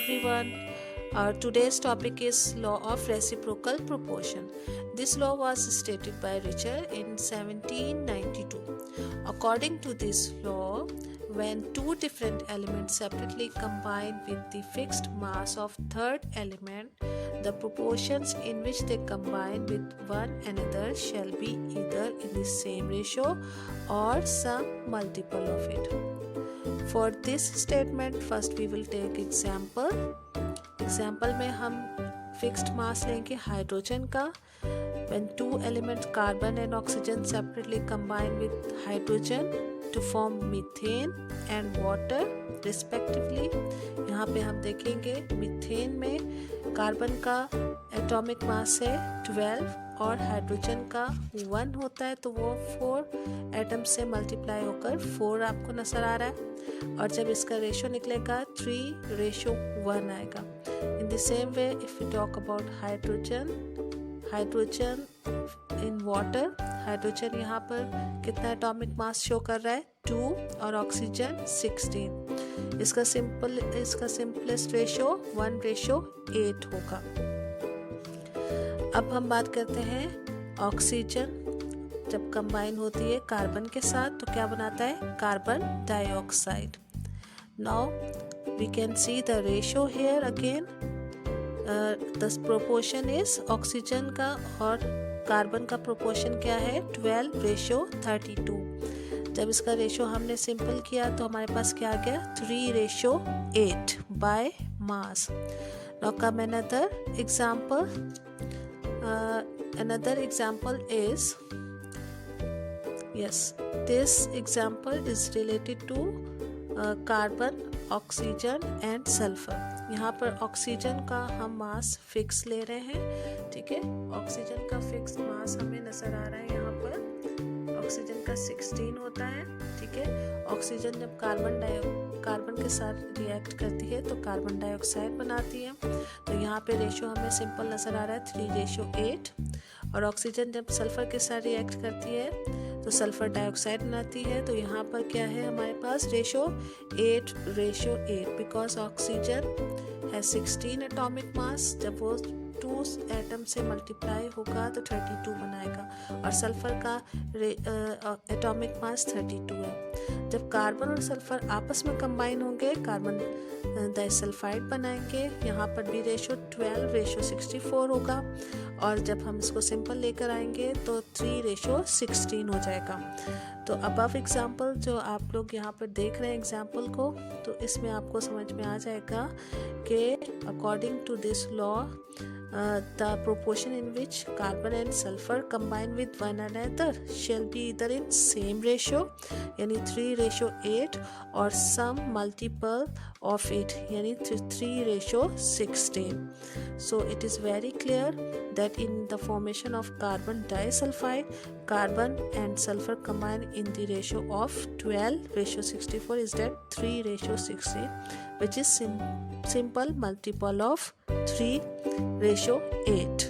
everyone. Our today's topic is law of reciprocal proportion. This law was stated by Richard in 1792. According to this law, when two different elements separately combine with the fixed mass of third element, the proportions in which they combine with one another shall be either in the same ratio or some multiple of it. For this statement, first we will take example. Example में हम fixed mass लेंगे hydrogen का. when two elements carbon and oxygen separately combine with hydrogen to form methane and water respectively. यहाँ पे हम देखेंगे methane में carbon का एटॉमिक मास है 12 और हाइड्रोजन का 1 होता है, तो वो 4 एटम से मल्टीप्लाई होकर 4 आपको नजर आ रहा है. और जब इसका रेशो निकलेगा 3:1 आएगा. In the same way, if we talk about hydrogen in water, hydrogen यहाँ पर कितना एटॉमिक मास शो कर रहा है 2 और ऑक्सीजन 16. इसका सिंपलेस्ट रेशो 1:8 होगा. अब हम बात करते हैं ऑक्सीजन जब कंबाइन होती है कार्बन के साथ तो क्या बनाता है carbon dioxide. Now we can see the ratio here again. The proportion is oxygen का और कार्बन का प्रोपोर्शन क्या है 12:32. जब इसका रेशो हमने सिंपल किया तो हमारे पास क्या आ गया 3:8 by mass. Now come another example is, yes, this example is related to carbon, oxygen and sulfur. यहाँ पर ऑक्सीजन का हम मास फिक्स ले रहे हैं. ठीक है, ऑक्सीजन का फिक्स मास हमें नजर आ रहा है. यहाँ पर ऑक्सीजन का 16 होता है. ठीक है, ऑक्सीजन जब कार्बन के साथ रिएक्ट करती है तो कार्बन डाइऑक्साइड बनाती है. तो यहाँ पे रेशो हमें सिंपल नजर आ रहा है 3:8. और ऑक्सीजन जब सल्फर के साथ रिएक्ट करती है तो सल्फर डाइऑक्साइड बनाती है. तो यहाँ पर क्या है हमारे पास रेशो 8:8 बिकॉज ऑक्सीजन है 16 एटॉमिक मास. जब वो 2 एटम से मल्टीप्लाई होगा तो 32 बनाएगा और सल्फर का एटॉमिक मास 32 है. जब कार्बन और सल्फर आपस में कंबाइन होंगे कार्बन डाइसल्फाइड बनाएंगे. यहाँ पर भी रेशो 12:64 होगा और जब हम इसको सिंपल लेकर आएंगे तो 3:16 हो जाएगा. तो अबव एग्जाम्पल जो आप लोग यहाँ पर देख रहे हैं एग्जाम्पल को, तो इसमें आपको समझ में आ जाएगा कि according to this law the proportion in which carbon and sulfur combine with one another shall be either in same ratio यानी 3:8 or some multiple of it यानी 3:16. So it is very clear that in the formation of carbon disulfide, carbon and sulfur combine in the ratio of 12:64 is that 3:16, which is simple multiple of 3:8.